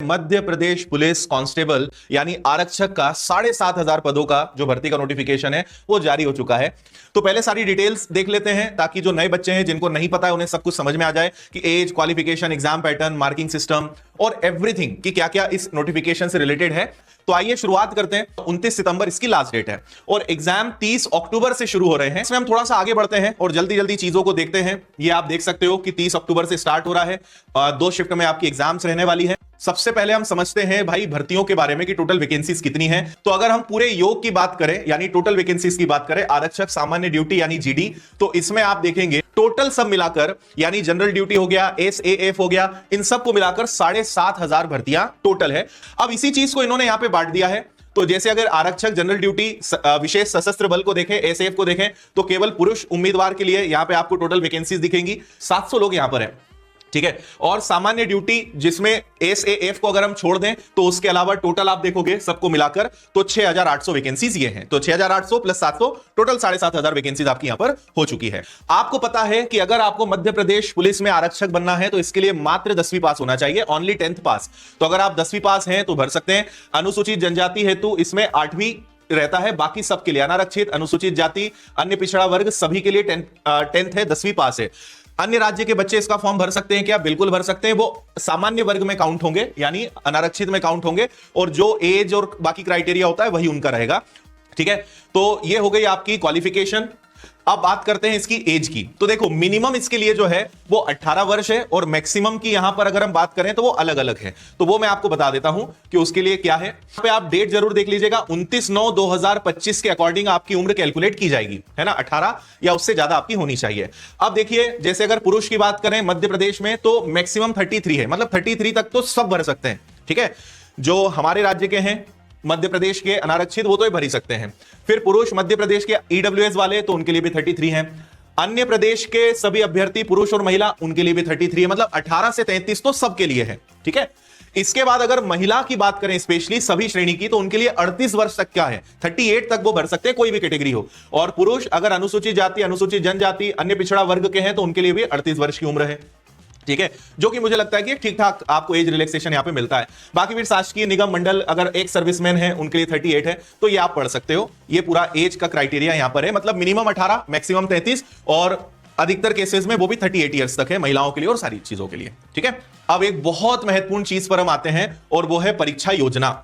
Madhya Pradesh police constable यानी आरक्षक का 7,500 पदों का जो भर्ती का नोटिफिकेशन है वो जारी हो चुका है। तो पहले सारी डिटेल्स देख लेते हैं ताकि जो नए बच्चे हैं जिनको नहीं पता है उन्हें सब कुछ समझ में आ जाए कि age, qualification, exam pattern, marking system और एवरीथिंग कि क्या क्या इस नोटिफिकेशन से रिलेटेड है। तो आइए शुरुआत करते हैं। 29 सितंबर इसकी लास्ट डेट है और एग्जाम 30 अक्टूबर से शुरू हो रहे हैं। इसमें हम थोड़ा सा आगे बढ़ते हैं और जल्दी जल्दी चीजों को देखते हैं। ये आप देख सकते हो कि 30 अक्टूबर से स्टार्ट हो रहा है। 2 शिफ्ट में आपकी एग्जाम्स रहने वाली है। सबसे पहले हम समझते हैं भाई भर्तियों के बारे में कि टोटल वैकेंसीज कितनी है। तो अगर हम पूरे योग की बात करें यानी टोटल वैकेंसीज की बात करें, आरक्षक सामान्य ड्यूटी यानी जीडी, तो इसमें आप देखेंगे टोटल सब मिलाकर यानी जनरल ड्यूटी हो गया, एसएएफ हो गया, इन सबको मिलाकर 7,500 भर्तियां टोटल है। अब इसी चीज को इन्होंने यहां पे बांट दिया है। तो जैसे अगर आरक्षक जनरल ड्यूटी विशेष सशस्त्र बल को देखें, एसएएफ को देखें, तो केवल पुरुष उम्मीदवार के लिए यहां पे आपको टोटल वैकेंसीज दिखेंगी। 700 लोग यहां पर है, ठीक है। और सामान्य ड्यूटी जिसमें एसएएफ को अगर हम छोड़ दें तो उसके अलावा टोटल आप देखोगे सबको मिलाकर तो 6,800 वैकेंसीज ये हैं। तो 6,800 प्लस 700 टोटल 7,500 वैकेंसीज आपकी यहां पर हो चुकी है। आपको पता है कि अगर आपको मध्य प्रदेश पुलिस में आरक्षक बनना है तो इसके लिए मात्र 10वीं पास होना चाहिए, ओनली 10th पास। तो अगर आप 10वीं पास हैं तो भर सकते हैं। अनुसूचित जनजाति हेतु इसमें 8वीं रहता है, बाकी सबके लिए अनारक्षित, अनुसूचित जाति, अन्य पिछड़ा वर्ग सभी के लिए 10th है, 10वीं पास है। अन्य राज्य के बच्चे इसका फॉर्म भर सकते हैं क्या? बिल्कुल भर सकते हैं। वो सामान्य वर्ग में काउंट होंगे यानी अनारक्षित में काउंट होंगे और जो एज और बाकी क्राइटेरिया होता है वही उनका रहेगा, ठीक है। तो ये हो गई आपकी क्वालिफिकेशन। अब बात करते हैं इसकी एज की। तो देखो मिनिमम इसके लिए जो है वो 18 वर्ष है और मैक्सिमम की यहां पर अगर हम बात करें तो वो अलग अलग है। तो वो मैं आपको बता देता हूं कि उसके लिए क्या है। यहां पे आप डेट जरूर देख लीजिएगा, 29/9/2025 के अकॉर्डिंग आपकी उम्र कैलकुलेट की जाएगी, है ना। 18 या उससे ज्यादा आपकी होनी चाहिए। अब देखिए जैसे अगर पुरुष की बात करें मध्य प्रदेश में तो मैक्सिमम 33 है, मतलब 33 तक तो सब भर सकते हैं, ठीक है। जो हमारे राज्य के हैं मध्य प्रदेश के अनारक्षित वो तो ये भर ही सकते हैं। फिर पुरुष मध्य प्रदेश के ईडब्ल्यूएस वाले तो उनके लिए भी 33 हैं। अन्य प्रदेश के सभी अभ्यर्थी पुरुष और महिला उनके लिए भी 33 है, मतलब 18 से 33 तो सबके लिए है, ठीक है। इसके बाद अगर महिला की बात करें स्पेशली सभी श्रेणी की तो उनके लिए 38 वर्ष तक क्या है, 38 तक वो भर सकते हैं, कोई भी कैटेगरी हो। और पुरुष अगर अनुसूचित जाति, अनुसूचित जनजाति, अन्य पिछड़ा वर्ग के हैं तो उनके लिए भी 38 वर्ष की उम्र है, ठीक है। जो कि मुझे लगता है कि ठीक ठाक आपको एज रिलैक्सेशन यहां पे मिलता है। बाकी फिर शासकीय निगम मंडल अगर एक सर्विसमैन है उनके लिए 38 है, तो ये आप पढ़ सकते हो। ये पूरा एज का क्राइटेरिया यहां पर है, मतलब मिनिमम 18, मैक्सिमम 33 और अधिकतर केसेस में वो भी 38 ईयर्स तक है महिलाओं के लिए और सारी चीजों के लिए, ठीक है। अब एक बहुत महत्वपूर्ण चीज पर हम आते हैं और वो है परीक्षा योजना।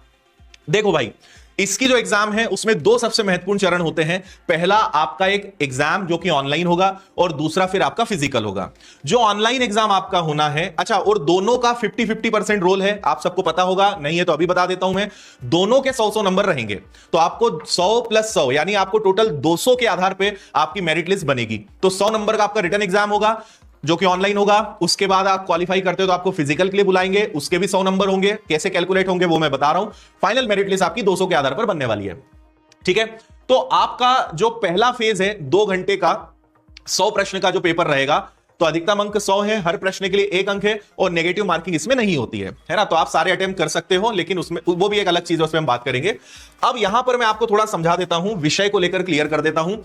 देखो भाई इसकी जो एग्जाम है उसमें 2 सबसे महत्वपूर्ण चरण होते हैं। पहला आपका एक एग्जाम जो कि ऑनलाइन होगा और दूसरा फिर आपका फिजिकल होगा। जो ऑनलाइन एग्जाम आपका होना है, अच्छा, और दोनों का 50-50% रोल है, आप सबको पता होगा, नहीं है तो अभी बता देता हूं मैं। दोनों के 100-100 नंबर रहेंगे, तो आपको 100 + 100 यानी आपको टोटल 200 के आधार पर आपकी मेरिट लिस्ट बनेगी। तो 100 नंबर का आपका रिटन एग्जाम होगा जो कि ऑनलाइन होगा। उसके बाद आप क्वालिफाई करते हो तो आपको फिजिकल के लिए बुलाएंगे, उसके भी 100 नंबर होंगे। कैसे कैलकुलेट होंगे वो मैं बता रहा हूं। फाइनल मेरिट लिस्ट आपकी 200 के आधार पर बनने वाली है, ठीक है। तो आपका जो पहला फेज है 2 घंटे का 100 प्रश्न का जो पेपर रहेगा, तो अधिकतम अंक 100 है, हर प्रश्न के लिए 1 अंक है और नेगेटिव मार्किंग इसमें नहीं होती है ना। तो आप सारे अटेम्प्ट कर सकते हो, लेकिन उसमें वो भी एक अलग चीज है, उसमें हम बात करेंगे। अब यहां पर मैं आपको थोड़ा समझा देता हूं, विषय को लेकर क्लियर कर देता हूं।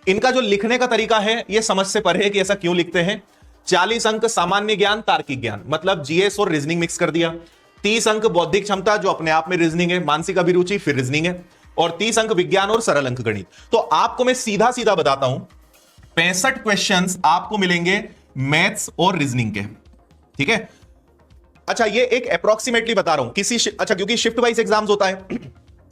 इनका जो लिखने का तरीका है ये समझ से परे है कि ऐसा क्यों लिखते हैं। 40 अंक सामान्य ज्ञान, तार्किक ज्ञान, मतलब जीएस और रीजनिंग मिक्स कर दिया। 30 अंक बौद्धिक क्षमता जो अपने आप में रीजनिंग है, मानसिक अभिरुचि फिर रीजनिंग है, और 30 अंक विज्ञान और सरल अंक गणित। तो आपको मैं सीधा सीधा बताता हूं 65 क्वेश्चंस आपको मिलेंगे मैथ्स और रीजनिंग के, ठीक है। अच्छा ये एक अप्रोक्सीमेटली बता रहा हूं अच्छा क्योंकि शिफ्ट वाइज एग्जाम्स होता है,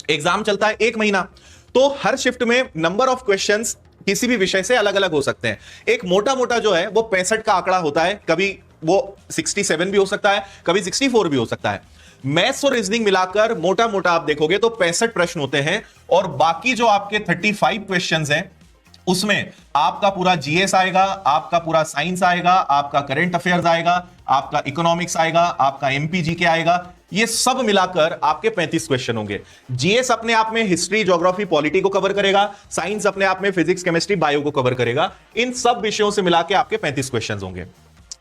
एग्जाम चलता है 1 महीना, तो हर शिफ्ट में नंबर ऑफ क्वेश्चंस किसी भी विषय से अलग अलग हो सकते हैं। एक मोटा मोटा जो है वो 65 का आंकड़ा होता है, कभी वो 67 भी हो सकता है, कभी 64 भी हो सकता है। मैथ्स और रीजनिंग मिलाकर मोटा मोटा आप देखोगे तो 65 प्रश्न होते हैं और बाकी जो आपके 35 क्वेश्चंस हैं उसमें आपका पूरा जीएस आएगा, आपका पूरा साइंस आएगा, आपका करंट अफेयर्स आएगा, आपका इकोनॉमिक्स आएगा, आपका एमपीजीके आएगा। ये सब मिलाकर आपके 35 क्वेश्चन होंगे। जीएस अपने आप में हिस्ट्री, ज्योग्राफी, पॉलिटी को कवर करेगा, साइंस अपने आप में फिजिक्स, केमिस्ट्री, बायो को कवर करेगा। इन सब विषयों से मिला के आपके 35 क्वेश्चन होंगे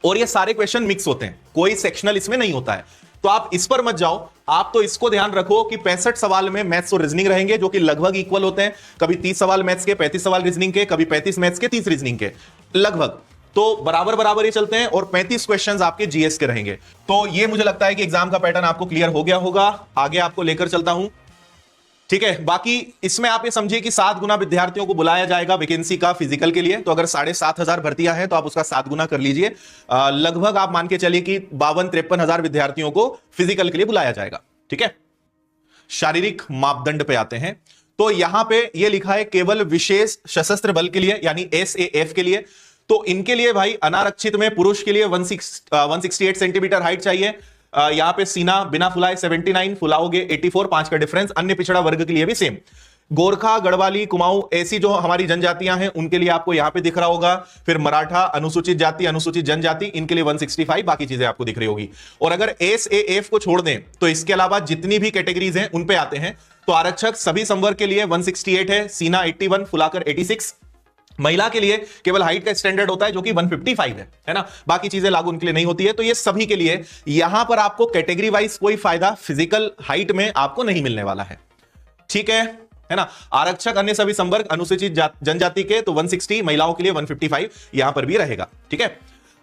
और ये सारे क्वेश्चन मिक्स होते हैं, कोई सेक्शनल इसमें नहीं होता है। तो आप इस पर मत जाओ, आप तो इसको ध्यान रखो कि 65 सवाल में मैथ्स और रीजनिंग रहेंगे जो कि लगभग इक्वल होते हैं। कभी 30 सवाल मैथ्स के, 35 सवाल रीजनिंग के, कभी 35 मैथ्स के, 30 रीजनिंग के, लगभग। तो बराबर बराबर ये चलते हैं और 35 क्वेश्चंस आपके जीएस के रहेंगे। तो ये मुझे लगता है कि एग्जाम का पैटर्न आपको क्लियर हो गया होगा। आगे आपको लेकर चलता हूं, ठीक है। बाकी इसमें आप ये समझिए कि 7 गुना विद्यार्थियों को बुलाया जाएगा वैकेंसी का फिजिकल के लिए। तो अगर 7,500 भर्तियां हैं तो आप उसका 7 गुना कर लीजिए। लगभग आप मान के चलिए कि 52-53 हजार विद्यार्थियों को फिजिकल के लिए बुलाया जाएगा, ठीक है। शारीरिक मापदंड पे आते हैं तो यहां पे ये लिखा है केवल विशेष सशस्त्र बल के लिए यानी SAF के लिए। तो इनके लिए भाई अनारक्षित में पुरुष के लिए 168 सेंटीमीटर हाइट चाहिए। यहां पे सीना बिना फुलाए 79, फुलाओगे 84, 5 का डिफरेंस। अन्य पिछड़ा वर्ग के लिए भी सेम। गोरखा, गढ़वाली, कुमाऊं ऐसी जो हमारी जनजातियां हैं उनके लिए आपको यहां पे दिख रहा होगा। फिर मराठा, अनुसूचित जाति, अनुसूचित जनजाति, इनके लिए 165, बाकी चीजें आपको दिख रही होगी। और अगर SAF को छोड़ दें तो इसके अलावा जितनी भी कैटेगरीज हैं उन पे आते हैं। तो आरक्षक सभी संवर्ग के लिए 168 है, सीना 81, फुलाकर 86। महिला के लिए केवल हाइट का स्टैंडर्ड होता है जो कि 155 है ना। बाकी चीजें लागू उनके लिए नहीं होती है। तो ये सभी के लिए यहां पर आपको कैटेगरी वाइज कोई फायदा फिजिकल हाइट में आपको नहीं मिलने वाला है, ठीक है ना। आरक्षक अन्य सभी संवर्ग अनुसूचित जनजाति के तो 160, महिलाओं के लिए 155 यहां पर भी रहेगा, ठीक है।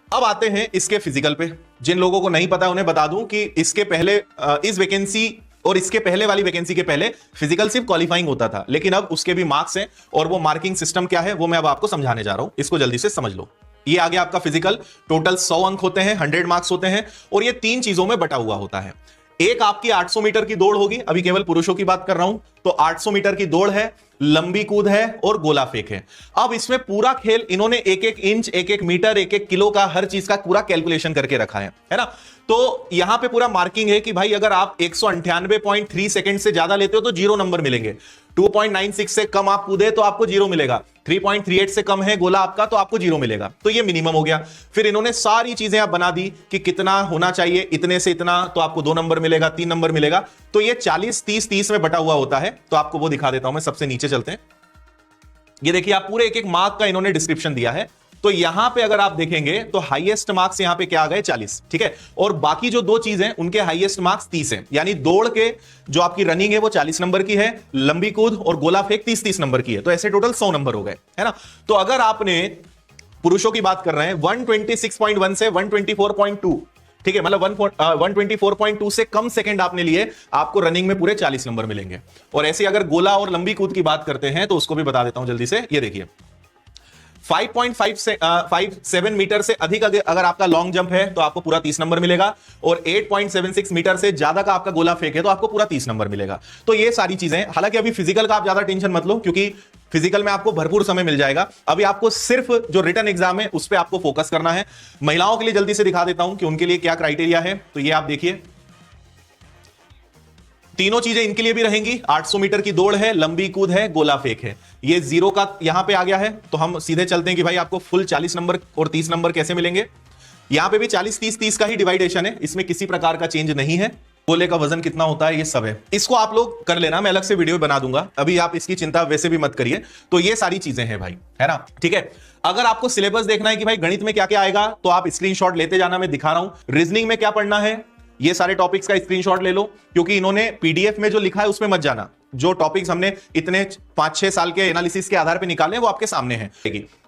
अब आते हैं इसके फिजिकल पे। जिन लोगों को नहीं पता उन्हें बता दूं कि इसके पहले इस वैकेंसी और इसके पहले वाली वैकेंसी के पहले फिजिकल सिर्फ क्वालिफाइंग होता था, लेकिन अब उसके भी मार्क्स हैं। और वो मार्किंग सिस्टम क्या है वो मैं अब आपको समझाने जा रहा हूं, इसको जल्दी से समझ लो। ये आगे आपका फिजिकल टोटल 100 अंक होते हैं, 100 मार्क्स होते हैं और ये 3 चीजों में बटा हुआ होता है। एक आपकी 800 मीटर की दौड़ होगी, अभी केवल पुरुषों की बात कर रहा हूं। तो 800 मीटर की दौड़ है, लंबी कूद है और गोला फेंक है। अब इसमें पूरा खेल इन्होंने 1-1 इंच, 1-1 मीटर, 1-1 किलो का हर चीज का पूरा कैलकुलेशन करके रखा है ना। तो यहां पे पूरा मार्किंग है कि भाई अगर आप 198.3 सेकंड से ज्यादा लेते हो तो 0 नंबर मिलेंगे। 2.96 से कम आप कूदे तो आपको 0 मिलेगा। 3.38 से कम है गोला आपका तो आपको 0 मिलेगा। तो ये मिनिमम हो गया। फिर इन्होंने सारी चीजें आप बना दी कि कितना होना चाहिए, इतने से इतना तो आपको 2 नंबर मिलेगा, 3 नंबर मिलेगा। तो ये 40-30-30 में बटा हुआ होता है। तो आपको वो दिखा देता हूं मैं, सबसे नीचे चलते हैं। ये देखिए आप पूरे 1-1 मार्क का इन्होंने डिस्क्रिप्शन दिया है। तो यहां पे अगर आप देखेंगे तो हाईएस्ट मार्क्स यहां पे क्या आ गए 40, ठीक है। और बाकी जो 2 चीजें हैं उनके हाईएस्ट मार्क्स 30 हैं। यानी दौड़ के जो आपकी रनिंग है वो 40 नंबर की है, लंबी कूद और गोला फेंक 30-30 नंबर की है। तो ऐसे टोटल 100 नंबर हो गए, है ना। तो अगर आपने पुरुषों की बात कर रहे हैं 126.1 से 124.2, ठीक है, मतलब 124.2 से कम सेकंड आपने लिए, आपको रनिंग में पूरे 40 नंबर मिलेंगे। और ऐसे अगर गोला और लंबी कूद की बात करते हैं तो उसको भी बता देता हूं जल्दी से। ये देखिए 5.57 मीटर से अधिक अगर आपका लॉन्ग जंप है तो आपको पूरा 30 नंबर मिलेगा। और 8.76 मीटर से ज्यादा का आपका गोला फेंक है तो आपको पूरा 30 नंबर मिलेगा। तो ये सारी चीजें, हालांकि अभी फिजिकल का आप ज्यादा टेंशन मत लो क्योंकि फिजिकल में आपको भरपूर समय मिल जाएगा। अभी आपको सिर्फ जो रिटन एग्जाम है उस पर आपको फोकस करना है। महिलाओं के लिए जल्दी से दिखा देता हूं कि उनके लिए क्या क्राइटेरिया है। तो ये आप देखिए, तीनों चीजें इनके लिए भी रहेंगी। 800 मीटर की दौड़ है, लंबी कूद है, गोला फेंक है। ये 0 का यहां पे आ गया है। तो हम सीधे चलते हैं कि भाई आपको फुल 40 नंबर और 30 नंबर कैसे मिलेंगे। यहां पे भी 40-30-30 का ही डिवाइडेशन है, इसमें किसी प्रकार का चेंज नहीं है। गोले का वजन कितना होता है ये सब है, इसको आप लोग कर लेना, मैं अलग से वीडियो बना दूंगा। अभी आप इसकी चिंता वैसे भी मत करिए। तो ये सारी चीजें हैं भाई, है ना, ठीक है। अगर आपको सिलेबस देखना है कि भाई गणित में क्या क्या आएगा तो आप स्क्रीनशॉट लेते जाना, मैं दिखा रहा हूं। रीजनिंग में क्या पढ़ना है ये सारे टॉपिक्स का स्क्रीनशॉट ले लो, क्योंकि इन्होंने पीडीएफ में जो लिखा है उसमें मत जाना। जो टॉपिक्स हमने इतने 5-6 साल के एनालिसिस के आधार पर निकाले वो आपके सामने हैं।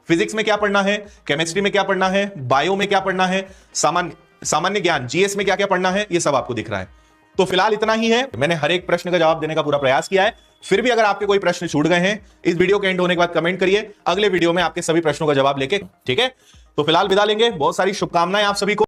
फिजिक्स में क्या पढ़ना है, केमिस्ट्री में क्या पढ़ना है, बायो में क्या पढ़ना है, सामान्य ज्ञान जीएस में क्या क्या पढ़ना है, ये सब आपको दिख रहा है। तो फिलहाल इतना ही है। मैंने हर एक प्रश्न का जवाब देने का पूरा प्रयास किया है। फिर भी अगर आपके कोई प्रश्न छूट गए हैं, इस वीडियो के एंड होने के बाद कमेंट करिए, अगले वीडियो में आपके सभी प्रश्नों का जवाब लेके, ठीक है। तो फिलहाल विदा लेंगे। बहुत सारी शुभकामनाएं आप सभी को।